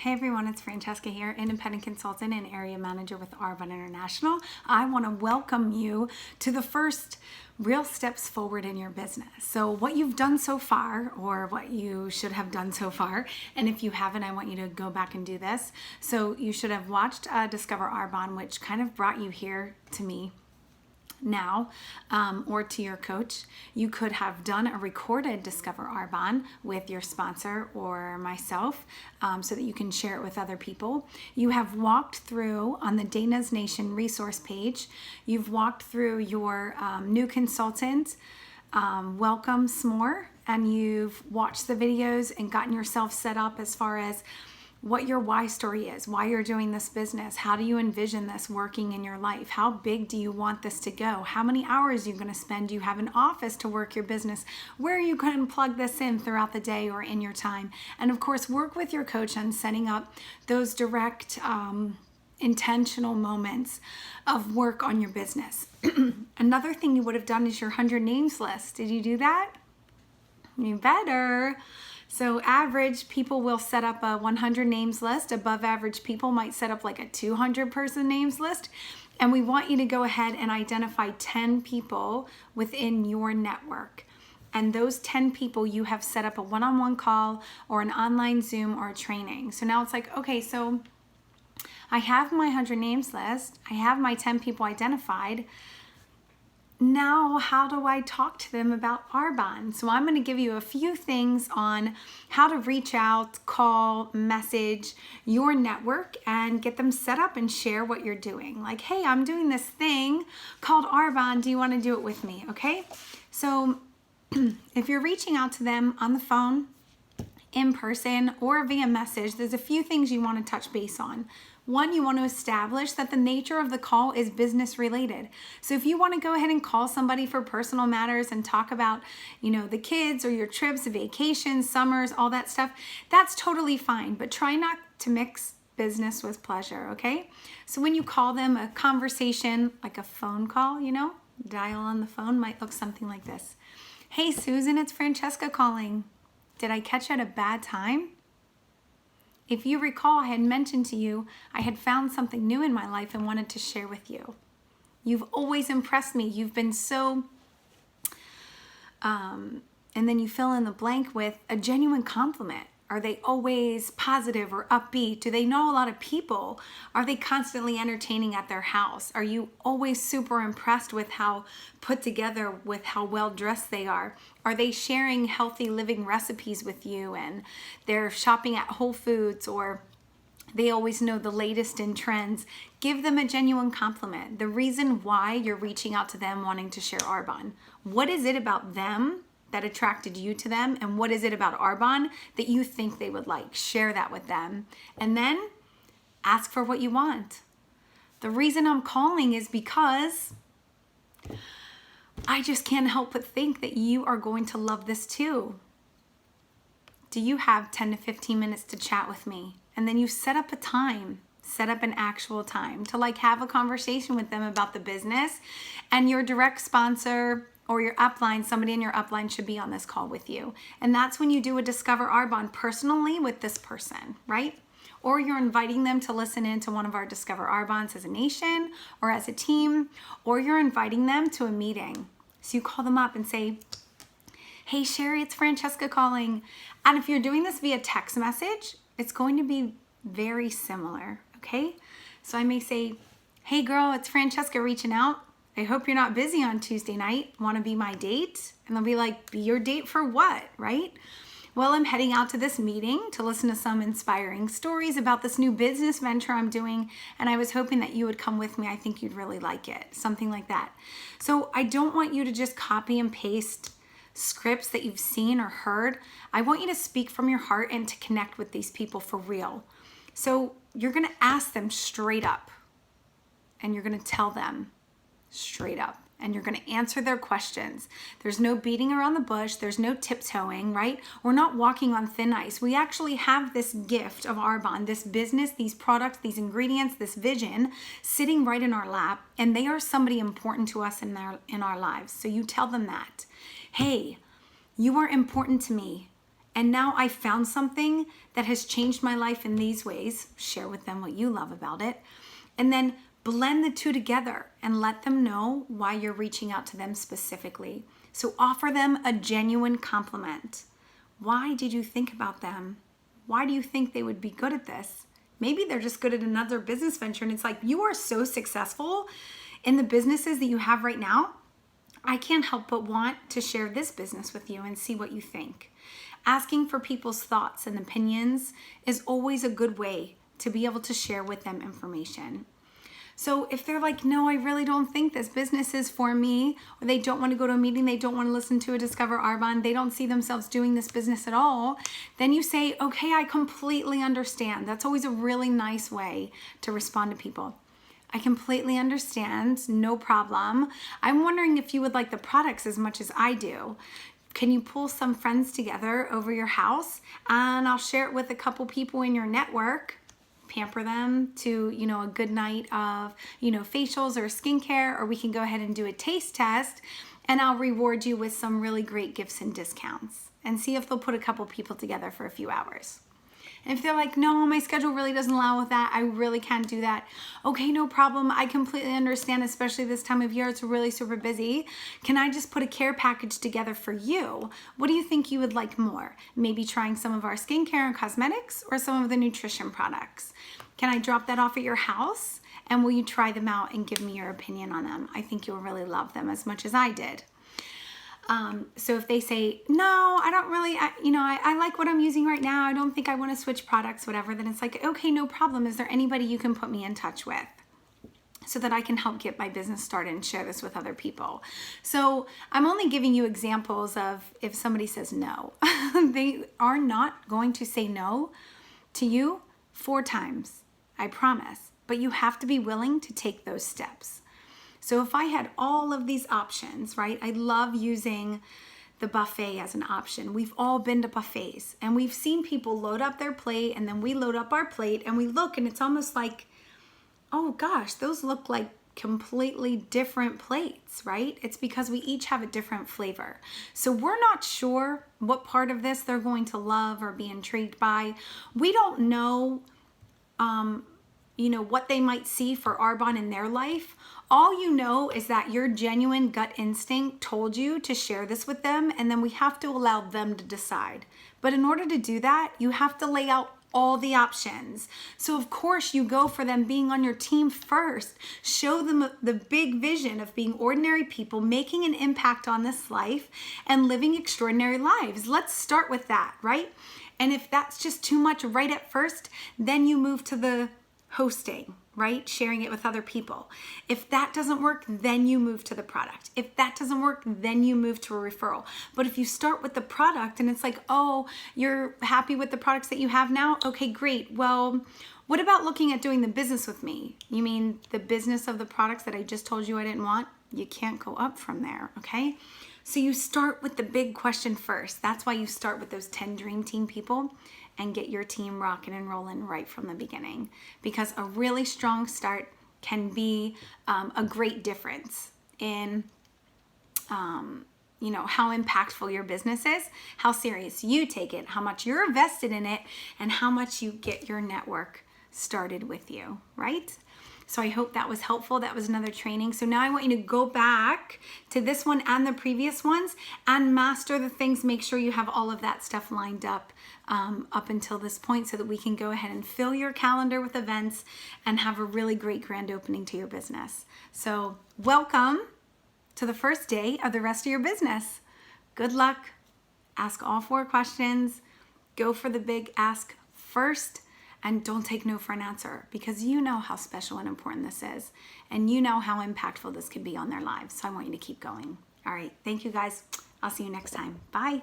Hey everyone, it's Francesca here, independent consultant and area manager with Arbonne International. I want to welcome you to the first real steps forward in your business. So what you've done so far, or what you should have done so far, and if you haven't, I want you to go back and do this. So you should have watched Discover Arbonne, which kind of brought you here to me now, or to your coach. You could have done a recorded Discover Arbonne with your sponsor or myself, so that you can share it with other people. You have walked through on the Dana's Nation resource page, you've walked through your new consultant welcome s'more, and you've watched the videos and gotten yourself set up as far as what your why story is, why you're doing this business, how do you envision this working in your life, how big do you want this to go, how many hours are you going to spend, do you have an office to work your business, where are you going to plug this in throughout the day or in your time, and of course work with your coach on setting up those direct intentional moments of work on your business. Another thing you would have done is your 100 names list. Did you do that? You better. So average people will set up a 100 names list. Above average people might set up like a 200 person names list. And we want you to go ahead and identify 10 people within your network. And those 10 people, you have set up a one-on-one call or an online Zoom or a training. So now it's like, okay, so I have my 100 names list. I have my 10 people identified. Now, how do I talk to them about Arbonne? So I'm going to give you a few things on how to reach out, call, message your network and get them set up and share what you're doing. Like, hey, I'm doing this thing called Arbonne. Do you want to do it with me? Okay. So if you're reaching out to them on the phone, in person, or via message, there's a few things you want to touch base on. One, you want to establish that the nature of the call is business related. So if you want to go ahead and call somebody for personal matters and talk about, the kids or your trips, vacations, summers, all that stuff, that's totally fine. But try not to mix business with pleasure, okay? So when you call them, a conversation, like a phone call, dial on the phone might look something like this. Hey, Susan, it's Francesca calling. Did I catch you at a bad time? If you recall, I had mentioned to you, I had found something new in my life and wanted to share with you. You've always impressed me. You've been so, and then you fill in the blank with a genuine compliment. Are they always positive or upbeat? Do they know a lot of people? Are they constantly entertaining at their house? Are you always super impressed with how put together, with how well dressed they are? Are they sharing healthy living recipes with you and they're shopping at Whole Foods, or they always know the latest in trends? Give them a genuine compliment. The reason why you're reaching out to them wanting to share Arbonne. What is it about them that attracted you to them, and what is it about Arbonne that you think they would like? Share that with them, and then ask for what you want. The reason I'm calling is because I just can't help but think that you are going to love this too. Do you have 10 to 15 minutes to chat with me? And then you set up a time, set up an actual time to have a conversation with them about the business, and your direct sponsor or your upline, somebody in your upline should be on this call with you. And that's when you do a Discover Arbonne personally with this person, right? Or you're inviting them to listen in to one of our Discover Arbonnes as a nation or as a team, or you're inviting them to a meeting. So you call them up and say, hey Sherry, it's Francesca calling. And if you're doing this via text message, it's going to be very similar, okay? So I may say, hey girl, it's Francesca reaching out. I hope you're not busy on Tuesday night. Want to be my date? And they'll be like, be your date for what, right? Well, I'm heading out to this meeting to listen to some inspiring stories about this new business venture I'm doing, and I was hoping that you would come with me. I think you'd really like it. Something like that. So I don't want you to just copy and paste scripts that you've seen or heard. I want you to speak from your heart and to connect with these people for real. So you're going to ask them straight up, and you're going to tell them straight up, and you're going to answer their questions. There's no beating around the bush. There's no tiptoeing, right? We're not walking on thin ice. We actually have this gift of Arbonne, this business, these products, these ingredients, this vision sitting right in our lap, and they are somebody important to us in our lives. So you tell them that, hey, you are important to me, And now I found something that has changed my life in these ways. Share with them what you love about it. And then blend the two together and let them know why you're reaching out to them specifically. So offer them a genuine compliment. Why did you think about them? Why do you think they would be good at this? Maybe they're just good at another business venture, and it's like, you are so successful in the businesses that you have right now. I can't help but want to share this business with you and see what you think. Asking for people's thoughts and opinions is always a good way to be able to share with them information. So if they're like, no, I really don't think this business is for me, or they don't want to go to a meeting, they don't want to listen to a Discover Arbonne, they don't see themselves doing this business at all, then you say, okay, I completely understand. That's always a really nice way to respond to people. I completely understand, no problem. I'm wondering if you would like the products as much as I do. Can you pull some friends together over your house, and I'll share it with a couple people in your network, pamper them to, a good night of, facials or skincare, or we can go ahead and do a taste test, and I'll reward you with some really great gifts and discounts, and see if they'll put a couple people together for a few hours. And if they're like, no, my schedule really doesn't allow with that, I really can't do that. Okay, no problem. I completely understand, especially this time of year, it's really super busy. Can I just put a care package together for you? What do you think you would like more? Maybe trying some of our skincare and cosmetics, or some of the nutrition products. Can I drop that off at your house? And will you try them out and give me your opinion on them? I think you'll really love them as much as I did. So if they say, no, I don't really, I like what I'm using right now, I don't think I want to switch products, whatever, then it's like, okay, no problem. Is there anybody you can put me in touch with so that I can help get my business started and share this with other people? So I'm only giving you examples of if somebody says no. They are not going to say no to you 4 times, I promise. But you have to be willing to take those steps. So if I had all of these options, right? I love using the buffet as an option. We've all been to buffets, and we've seen people load up their plate, and then we load up our plate, and we look, and it's almost like, oh gosh, those look like completely different plates, right? It's because we each have a different flavor. So we're not sure what part of this they're going to love or be intrigued by. We don't know, what they might see for Arbonne in their life. All you know is that your genuine gut instinct told you to share this with them, and then we have to allow them to decide. But in order to do that, you have to lay out all the options. So of course you go for them being on your team first. Show them the big vision of being ordinary people, making an impact on this life and living extraordinary lives. Let's start with that, right? And if that's just too much right at first, then you move to the hosting, right? Sharing it with other people. If that doesn't work, then you move to the product. If that doesn't work, then you move to a referral. But if you start with the product and it's like, oh, you're happy with the products that you have now? Okay, great. Well, what about looking at doing the business with me? You mean the business of the products that I just told you I didn't want? You can't go up from there, okay? So you start with the big question first. That's why you start with those 10 dream team people and get your team rocking and rolling right from the beginning, because a really strong start can be a great difference in how impactful your business is, how serious you take it, how much you're invested in it, and how much you get your network started with you, right? So I hope that was helpful. That was another training. So now I want you to go back to this one and the previous ones and master the things. Make sure you have all of that stuff lined up until this point, so that we can go ahead and fill your calendar with events and have a really great grand opening to your business. So welcome to the first day of the rest of your business. Good luck. Ask all 4 questions. Go for the big ask first. And don't take no for an answer, because you know how special and important this is. And you know how impactful this could be on their lives. So I want you to keep going. All right. Thank you guys. I'll see you next time. Bye.